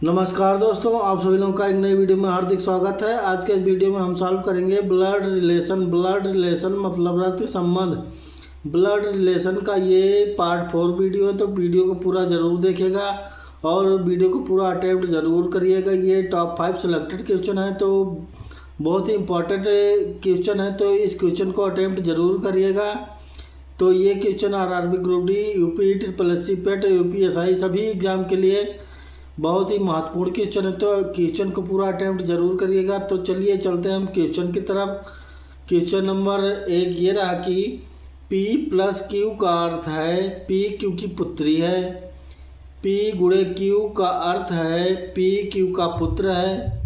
नमस्कार दोस्तों, आप सभी लोगों का एक नई वीडियो में हार्दिक स्वागत है। आज के इस वीडियो में हम सॉल्व करेंगे ब्लड रिलेशन मतलब रक्त संबंध। ब्लड रिलेशन का ये पार्ट 4 वीडियो है, तो वीडियो को पूरा ज़रूर देखेगा और वीडियो को पूरा अटेम्प्ट ज़रूर करिएगा। ये टॉप 5 सिलेक्टेड क्वेश्चन है, तो बहुत ही इंपॉर्टेंट क्वेश्चन है, तो इस क्वेश्चन को अटेम्प्ट ज़रूर करिएगा। तो ये question RRB group D, UP SSC पेट, यूपीएसआई सभी एग्जाम के लिए बहुत ही महत्वपूर्ण क्वेश्चन है, तो क्वेश्चन को पूरा अटेम्प्ट जरूर करिएगा। तो चलिए चलते हैं हम क्वेश्चन की तरफ। क्वेश्चन नंबर 1 ये रहा कि P प्लस क्यू का अर्थ है P क्यू की पुत्री है। P गुणे क्यू का अर्थ है P क्यू का पुत्र है।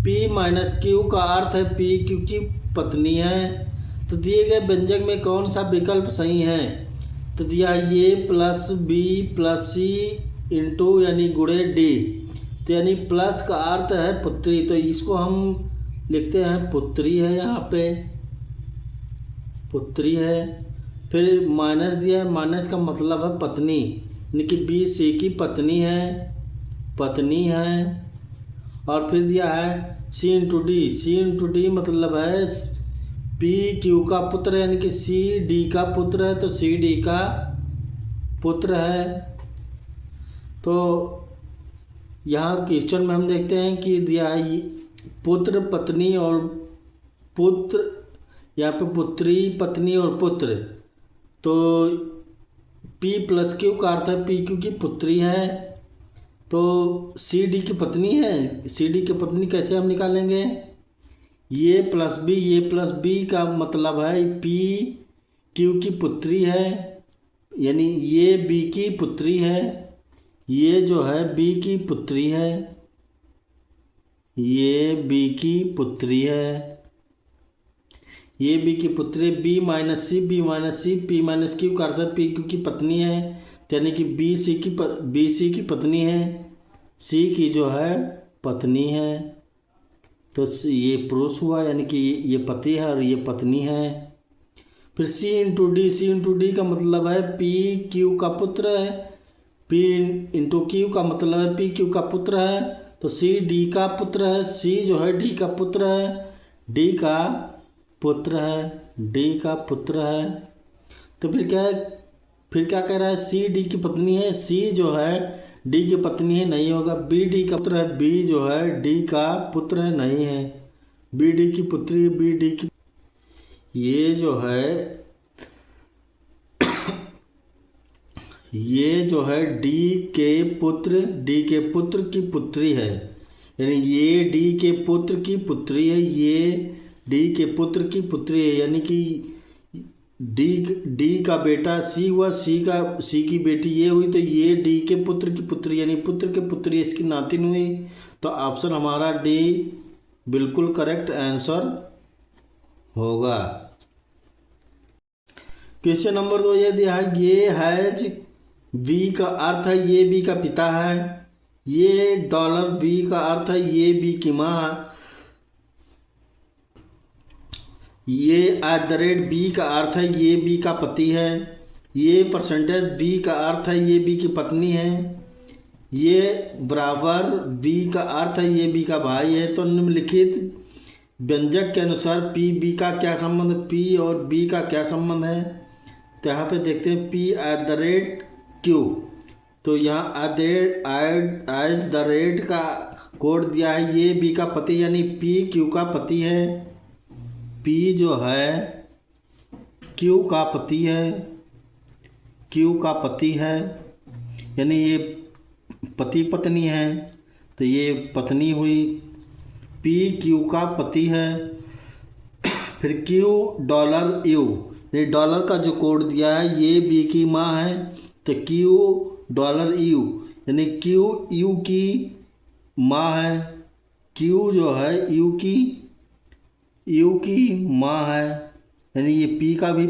P माइनस क्यू का अर्थ है P क्यू की पत्नी है। तो दिए गए व्यंजक में कौन सा विकल्प सही है? तो दिया ये प्लस बी प्लस सी इंटू यानी गुणे डी, तो यानी प्लस का अर्थ है पुत्री, तो इसको हम लिखते हैं पुत्री है, यहाँ पे पुत्री है। फिर माइनस दिया है, माइनस का मतलब है पत्नी, यानी कि बी सी की पत्नी है, पत्नी है। और फिर दिया है सी इंटू डी, सी इंटू डी मतलब है पी क्यू का पुत्र है, यानी कि सी डी का पुत्र है, तो सी डी का पुत्र है। तो यहाँ क्वेश्चन में हम देखते हैं कि दिया है पुत्र पत्नी और पुत्र, यहाँ पे पुत्री पत्नी और पुत्र, तो P प्लस क्यू का अर्थ है P क्यू की पुत्री है, तो सी डी की पत्नी है। सी डी की पत्नी कैसे हम निकालेंगे? ये प्लस बी का मतलब है P क्यू की पुत्री है, यानी ये B की पुत्री है, ये जो है B की पुत्री है, ये B की पुत्री है, ये B की पुत्री। B माइनस सी P माइनस क्यू का अर्थ है P क्यू की पत्नी है, यानी कि B सी की पत्नी है, C की जो है पत्नी है, तो ये पुरुष हुआ, यानी कि ये पति है और ये पत्नी है। फिर C इंटू डी का मतलब है P क्यू का पुत्र है, P इंटू क्यू का मतलब है P क्यू का पुत्र है, तो C D का पुत्र है, C जो है D का पुत्र है, D का पुत्र है, D का पुत्र है। तो फिर क्या है, फिर क्या कह रहा है C D की पत्नी है, C जो है D की पत्नी है, नहीं होगा। B D का पुत्र है, B जो है D का पुत्र है, नहीं है। B D की पुत्री, B D की, ये जो है ये जो है डी के पुत्र की पुत्री है, यानी ये डी के पुत्र की पुत्री है, ये डी के पुत्र की पुत्री है, यानी कि डी का बेटा सी हुआ, सी की बेटी ये हुई, तो ये डी के पुत्र की पुत्री यानी पुत्र के पुत्री इसकी नातिन हुई। तो ऑप्शन हमारा डी बिल्कुल करेक्ट आंसर होगा। क्वेश्चन नंबर 2 ये दिया है ये हैज V का अर्थ है ये B का पिता है, ये डॉलर V का अर्थ है ये B की माँ है, ये @B का अर्थ है ये B का पति है, ये परसेंटेज B का अर्थ है ये B की पत्नी है, ये बराबर B का अर्थ है ये B का भाई है। तो निम्नलिखित व्यंजक के अनुसार P B का क्या संबंध है, P और B का क्या संबंध है? तो यहाँ पे देखते हैं P @Q, तो यहाँ @@ का कोड दिया है, ये B का पति यानी P Q का पति है, P जो है Q का पति है, Q का पति है, यानी ये पति पत्नी है, तो ये पत्नी हुई, P Q का पति है। फिर Q डॉलर U, ये डॉलर का जो कोड दिया है ये B की माँ है, तो Q डॉलर U यानी Q U की माँ है, Q जो है U की माँ है, यानी ये P का भी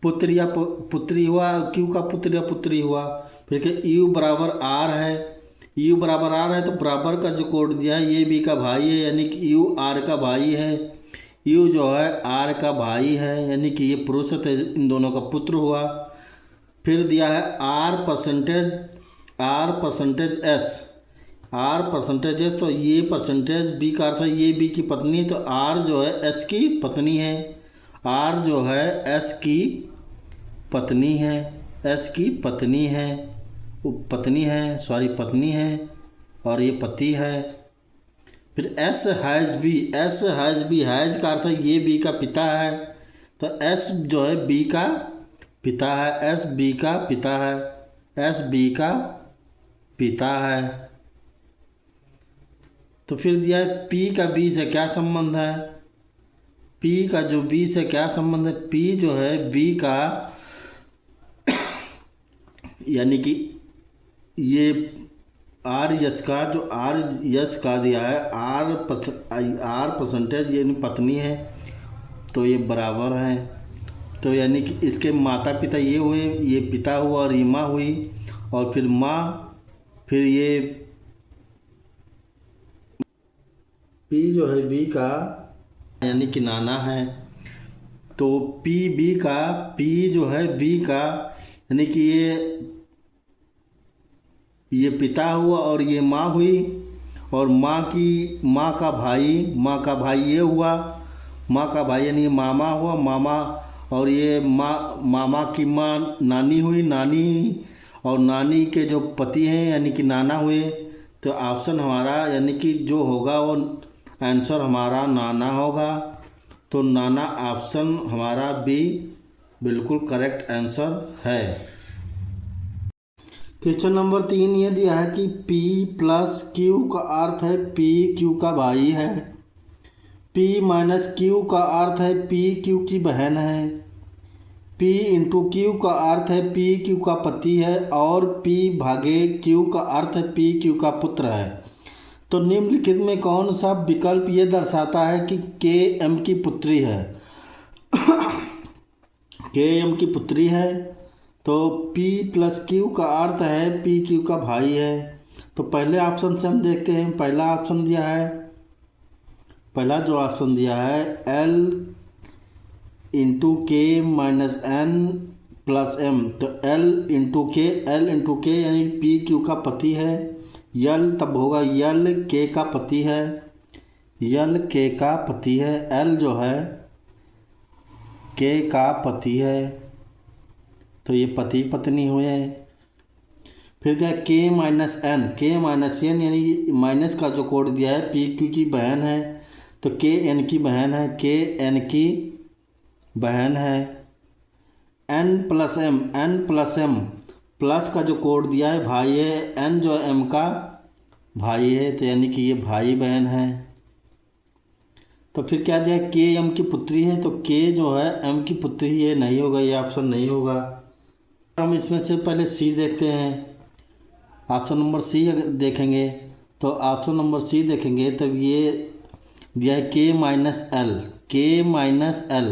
पुत्र या पुत्री हुआ, Q का पुत्र या पुत्री हुआ। फिर क्या U बराबर R है, U बराबर R है, तो बराबर का जो कोड दिया है ये B का भाई है, यानी कि U R का भाई है, U जो है R का भाई है, यानी कि ये पुरुष है, तो इन दोनों का पुत्र हुआ। फिर दिया है R percentage S, R percentage है तो ये परसेंटेज, बी का अर्थ है ये बी की पत्नी, तो आर जो है एस की पत्नी है, आर जो है एस की पत्नी है, एस की पत्नी है, पत्नी है, सॉरी पत्नी है, और ये पति है। फिर S has B, S has B, has का अर्थ है ये बी का पिता है, तो एस जो है बी का पिता है, एस बी का पिता है, एस बी का पिता है। तो फिर दिया है पी का बी से क्या संबंध है, पी का जो बी से क्या संबंध है, पी जो है बी का, यानी कि ये आर यस का, जो आर यस का दिया है, आर परसेंटेज यानी पत्नी है, तो ये बराबर है। तो यानी कि इसके माता पिता ये हुए, ये पिता हुआ और ये माँ हुई, और फिर माँ, फिर ये पी जो है बी का यानी कि नाना है, तो पी बी का, पी जो है बी का यानी कि ये पिता हुआ और ये माँ हुई, और माँ का भाई ये हुआ, माँ का भाई यानी ये मामा हुआ, मामा, और ये मामा की माँ नानी हुई, नानी, और नानी के जो पति हैं यानी कि नाना हुए। तो ऑप्शन हमारा यानी कि जो होगा वो आंसर हमारा नाना होगा, तो नाना ऑप्शन हमारा बी बिल्कुल करेक्ट आंसर है। क्वेश्चन नंबर 3 ये दिया है कि P प्लस क्यू का अर्थ है P क्यू का भाई है, P माइनस क्यू का अर्थ है P क्यू की बहन है, P इंटू क्यू का अर्थ है P क्यू का पति है, और P भागे क्यू का अर्थ है P क्यू का पुत्र है। तो निम्नलिखित में कौन सा विकल्प ये दर्शाता है कि के एम की पुत्री है के एम की पुत्री है, तो P प्लस क्यू का अर्थ है P क्यू का भाई है। तो पहले ऑप्शन से हम देखते हैं, पहला ऑप्शन दिया है, पहला जो ऑप्शन दिया है L इंटू के माइनस एन प्लस एम, तो L इंटू के यानी P क्यू का पति है, यल तब होगा यल के का पति है, यल के का पति है, L जो है के का पति है, तो ये पति पत्नी हुए। फिर दिया के माइनस एन यानी माइनस का जो कोड दिया है पी क्यू की बहन है, तो के एन की बहन है, के एन की बहन है। एन प्लस एम प्लस का जो कोड दिया है भाई है, एन जो एम का भाई है, तो यानी कि ये भाई बहन है। तो फिर क्या दिया के एम की पुत्री है, तो के जो है एम की पुत्री, ये नहीं होगा, ये ऑप्शन नहीं होगा। हम इसमें से पहले सी देखते हैं, ऑप्शन नंबर सी देखेंगे, तो ऑप्शन नंबर सी देखेंगे तब ये दिया है के माइनस एल,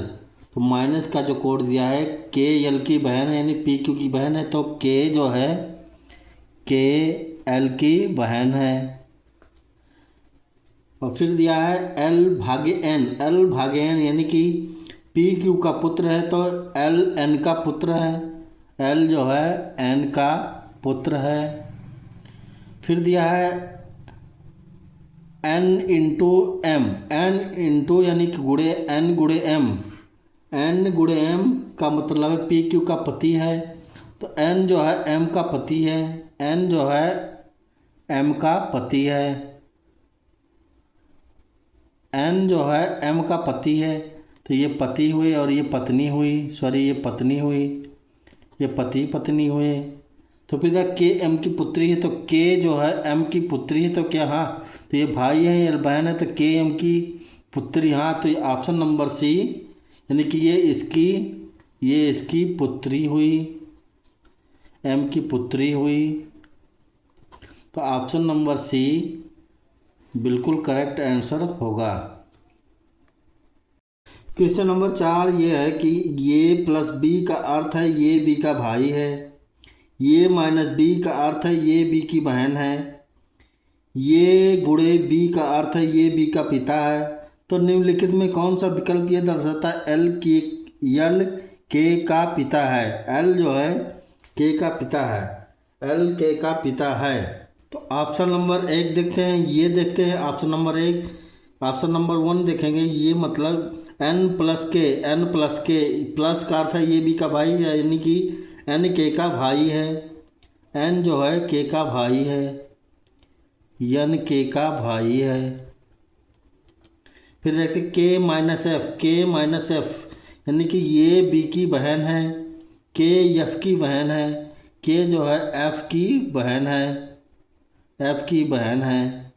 तो माइनस का जो कोड दिया है के एल की बहन है यानी पी क्यू की बहन है, तो के जो है के एल की बहन है। और फिर दिया है एल भागे एन यानी कि पी क्यू का पुत्र है, तो एल एन का पुत्र है, एल जो है एन का पुत्र है। फिर दिया है एन इंटू यानी कि गुणे एन गुणे एम का मतलब है पी क्यू का पति है, तो एन जो है एम का पति है, एन जो है एम का पति है, एन जो है एम का पति है, तो ये पति हुए और ये पत्नी हुई, सॉरी ये पत्नी हुई, ये पति पत्नी हुए। तो फिर के एम की पुत्री है, तो के जो है एम की पुत्री है, तो क्या हाँ, तो ये भाई है या बहन है, तो के एम की पुत्री, हाँ, तो ये ऑप्शन नंबर सी यानी कि ये इसकी पुत्री हुई, एम की पुत्री हुई, तो ऑप्शन नंबर सी बिल्कुल करेक्ट आंसर होगा। क्वेश्चन नंबर 4 ये है कि ये प्लस बी का अर्थ है ये बी का भाई है, ये माइनस बी का अर्थ है ये बी की बहन है, ये गुणे बी का अर्थ है ये बी का पिता है। तो निम्नलिखित में कौन सा विकल्प ये दर्शाता है एल के का पिता है, एल जो है के का पिता है, एल के का पिता है, तो तो ऑप्शन नंबर 1 देखते हैं, ये देखते हैं ऑप्शन नंबर 1। ऑप्शन नंबर 1 देखेंगे, ये मतलब n प्लस के प्लस का अर्थ है ये बी का भाई है, यानी कि n के का भाई है, n जो है के का भाई है, n के का भाई है। फिर देखते के माइनस एफ यानी कि ये बी की बहन है, के एफ की बहन है, के जो है एफ की बहन है, एफ की बहन है।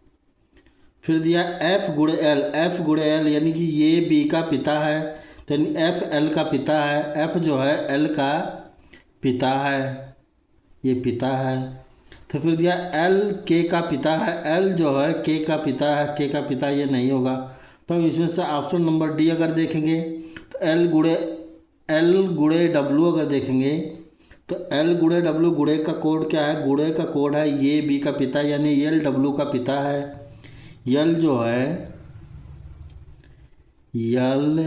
फिर दिया एफ गुड़े एल यानी कि ये बी का पिता है, तो यानी एफ एल का पिता है, एफ जो है एल का पिता है, ये पिता है। तो फिर दिया एल के का पिता है, एल जो है के का पिता है, के का पिता ये नहीं होगा। तो हम इसमें से ऑप्शन नंबर डी अगर देखेंगे तो एल गुड़े डब्लू अगर देखेंगे तो एल गुड़े डब्लू, गुड़े का कोड क्या है, गुड़े का कोड है ये बी का पिता यानी एल डब्लू का पिता है। यल जो है यल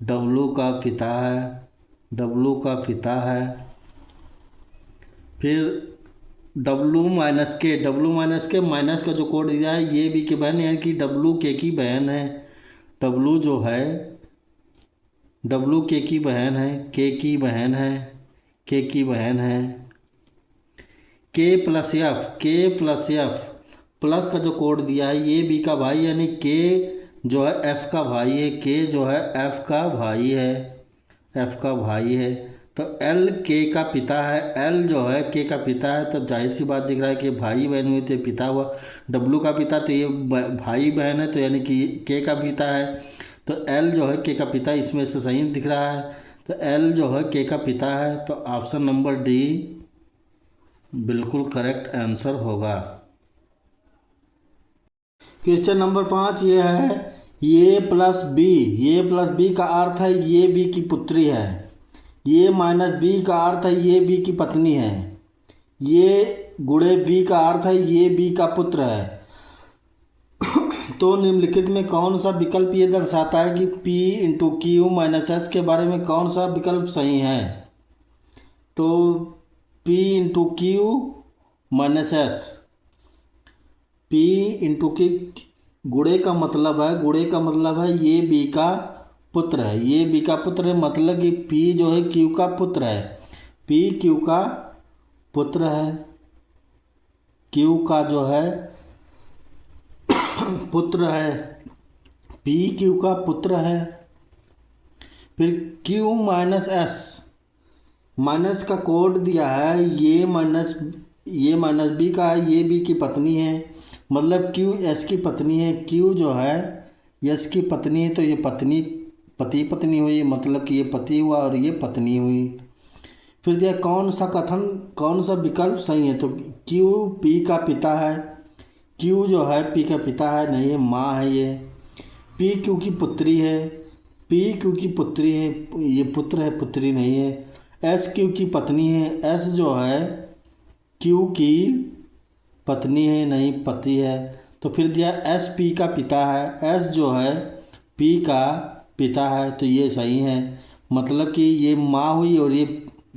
डब्लू का पिता है, डब्लू का पिता है। फिर डब्लू माइनस के माइनस का जो कोड दिया है ये बी की बहन यानी कि डब्लू के की बहन है, डब्लू जो है डब्लू के की बहन है, के की बहन है, के की बहन है। के प्लस एफ प्लस का जो कोड दिया है ये बी का भाई यानी के जो है एफ का भाई है, के जो है एफ का भाई है, एफ का भाई है। तो एल के का पिता है, एल जो है के का पिता है, तो जाहिर सी बात दिख रहा है कि भाई बहन हुई तो पिता हुआ, डब्लू का पिता तो ये भाई बहन है तो यानी कि के का पिता है, तो एल जो है के का पिता इसमें से सही दिख रहा है, तो एल जो है के का पिता है। तो ऑप्शन नंबर डी बिल्कुल करेक्ट आंसर होगा। क्वेश्चन नंबर 5 ये है, ये प्लस बी का अर्थ है ये बी की पुत्री है, ये माइनस बी का अर्थ है ये बी की पत्नी है, ये गुणे बी का अर्थ है ये बी का पुत्र है। तो निम्नलिखित में कौन सा विकल्प ये दर्शाता है कि P into Q minus S के बारे में कौन सा विकल्प सही है। तो P into Q minus S, P into की गुणे का मतलब है ये बी का पुत्र है, ये बी का पुत्र है, मतलब कि P जो है क्यू का पुत्र है, P क्यू का पुत्र है, क्यू का जो है पुत्र है, P क्यू का पुत्र है। फिर Q माइनस एस, माइनस का कोड दिया है ये माइनस बी का है, ये बी की पत्नी है, मतलब Q एस की पत्नी है, Q जो है एस की पत्नी है, तो ये पति पत्नी हुई, मतलब कि ये पति हुआ और ये पत्नी हुई। फिर दिया कौन सा विकल्प सही है। तो Q P का पिता है, Q जो है P का पिता है, नहीं है माँ है ये। P Q की पुत्री है, P Q की पुत्री है, ये पुत्र है पुत्री नहीं है। S Q की पत्नी है, S जो है Q की पत्नी है नहीं पति है। तो फिर दिया S P का पिता है, S जो है P का पिता है, तो ये सही है, मतलब कि ये माँ हुई और ये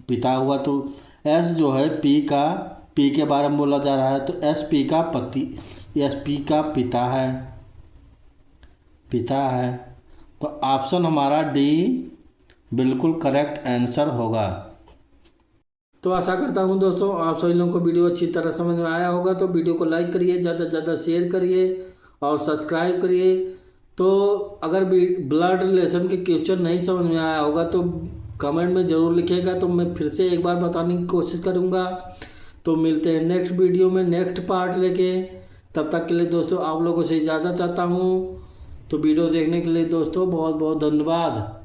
पिता हुआ, तो S जो है P के बारे में बोला जा रहा है, तो S P का पिता है। तो ऑप्शन हमारा डी बिल्कुल करेक्ट आंसर होगा। तो आशा करता हूँ दोस्तों आप सभी लोगों को वीडियो अच्छी तरह समझ में आया होगा। तो वीडियो को लाइक करिए, ज़्यादा से ज़्यादा शेयर करिए और सब्सक्राइब करिए। तो अगर भी ब्लड रिलेशन के क्वेश्चन नहीं समझ में आया होगा तो कमेंट में ज़रूर लिखिएगा, तो मैं फिर से एक बार बताने की कोशिश करूँगा। तो मिलते हैं नेक्स्ट वीडियो में नेक्स्ट पार्ट लेके, तब तक के लिए दोस्तों आप लोगों से इजाज़त चाहता हूँ। तो वीडियो देखने के लिए दोस्तों बहुत बहुत धन्यवाद।